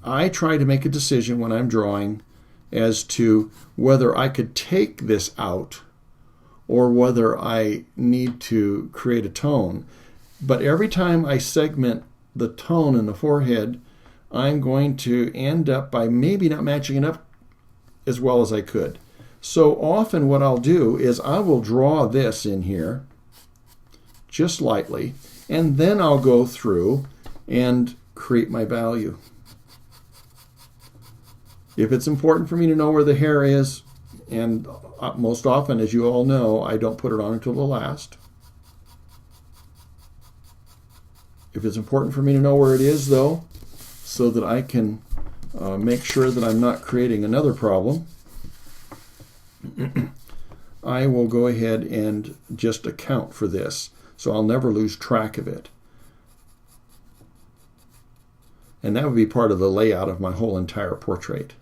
I try to make a decision when I'm drawing as to whether I could take this out or whether I need to create a tone. But every time I segment the tone in the forehead, I'm going to end up by maybe not matching it up as well as I could. So often what I'll do is I will draw this in here just lightly, and then I'll go through and create my value. If it's important for me to know where the hair is, and most often, as you all know, I don't put it on until the last. If it's important for me to know where it is, though, so that I can make sure that I'm not creating another problem, I will go ahead and just account for this, so I'll never lose track of it. And that would be part of the layout of my whole entire portrait.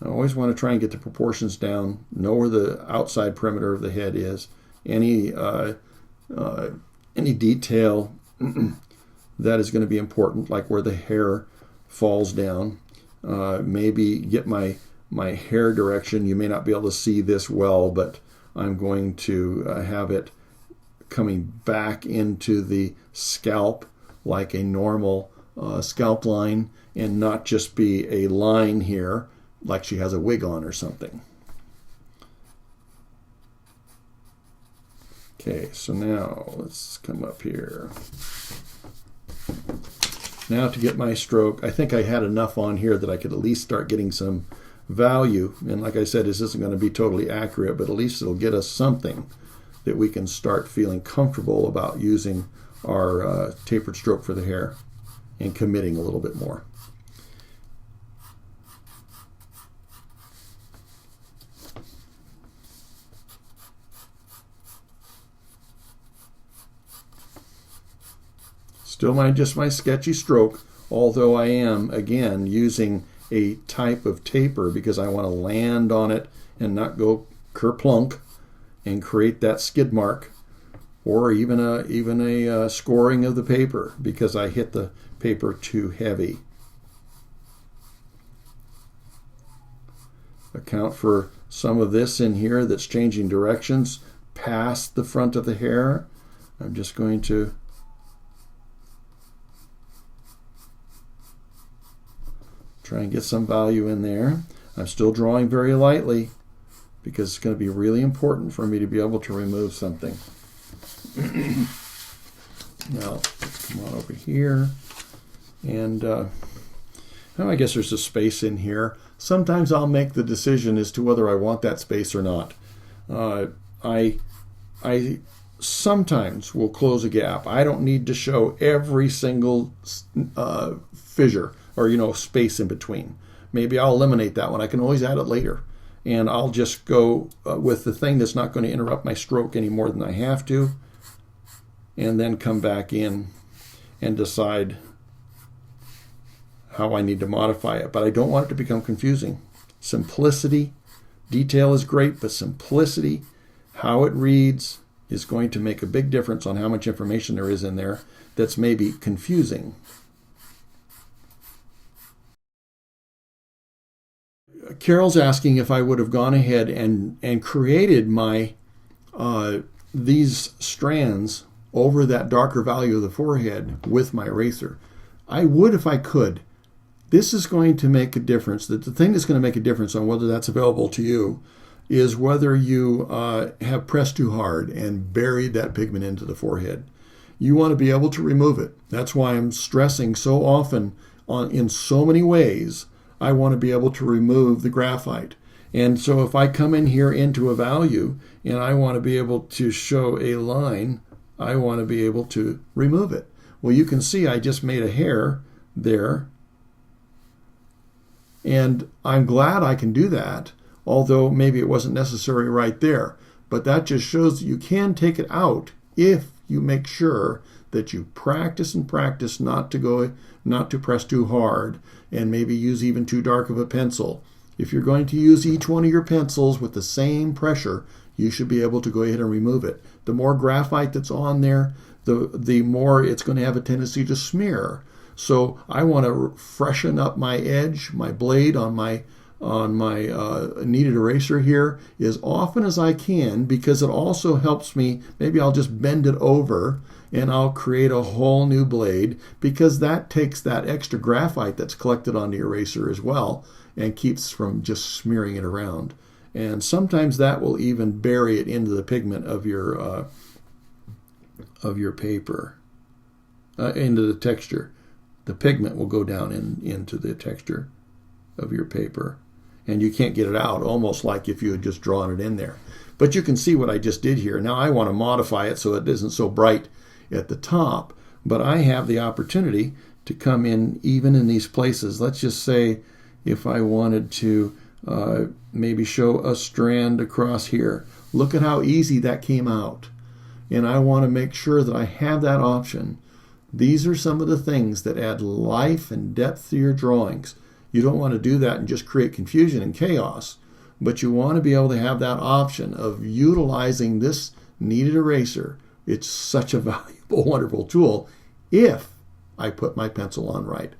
I always want to try and get the proportions down, know where the outside perimeter of the head is, any detail that is going to be important, like where the hair falls down. Maybe get my hair direction. You may not be able to see this well, but I'm going to have it coming back into the scalp like a normal scalp line, and not just be a line here like she has a wig on or something. Okay, so now let's come up here. Now to get my stroke, I think I had enough on here that I could at least start getting some value. And like I said, this isn't going to be totally accurate, but at least it'll get us something that we can start feeling comfortable about using our tapered stroke for the hair and committing a little bit more. Still just my sketchy stroke, although I am, again, using a type of taper because I want to land on it and not go kerplunk and create that skid mark, or even a scoring of the paper because I hit the paper too heavy. Account for some of this in here that's changing directions past the front of the hair. I'm just going to try and get some value in there. I'm still drawing very lightly because it's going to be really important for me to be able to remove something. Now, let's come on over here. And I guess there's a space in here. Sometimes I'll make the decision as to whether I want that space or not. I sometimes will close a gap. I don't need to show every single fissure or space in between. Maybe I'll eliminate that one. I can always add it later. And I'll just go with the thing that's not going to interrupt my stroke any more than I have to, and then come back in and decide how I need to modify it. But I don't want it to become confusing. Simplicity, detail is great, but simplicity, how it reads, is going to make a big difference on how much information there is in there that's maybe confusing. Carol's asking if I would have gone ahead and created my these strands over that darker value of the forehead with my eraser. I would if I could. This is going to make a difference. The thing that's going to make a difference on whether that's available to you is whether you have pressed too hard and buried that pigment into the forehead. You want to be able to remove it. That's why I'm stressing so often in so many ways. I want to be able to remove the graphite. And so if I come in here into a value and I want to be able to show a line, I want to be able to remove it. Well, you can see I just made a hair there. And I'm glad I can do that, although maybe it wasn't necessary right there. But that just shows that you can take it out if you make sure that you practice and practice not to press too hard, and maybe use even too dark of a pencil. If you're going to use each one of your pencils with the same pressure, you should be able to go ahead and remove it. The more graphite that's on there, the more it's going to have a tendency to smear. So I want to freshen up my edge, my blade on my kneaded eraser here as often as I can, because it also helps me. Maybe I'll just bend it over and I'll create a whole new blade, because that takes that extra graphite that's collected on the eraser as well and keeps from just smearing it around. And sometimes that will even bury it into the pigment of your paper, into the texture. The pigment will go down into the texture of your paper, and you can't get it out, almost like if you had just drawn it in there. But you can see what I just did here. Now I want to modify it so it isn't so bright at the top, but I have the opportunity to come in even in these places. Let's just say if I wanted to maybe show a strand across here. Look at how easy that came out. And I want to make sure that I have that option. These are some of the things that add life and depth to your drawings. You don't want to do that and just create confusion and chaos, but you want to be able to have that option of utilizing this kneaded eraser. It's such a valuable, wonderful tool if I put my pencil on right.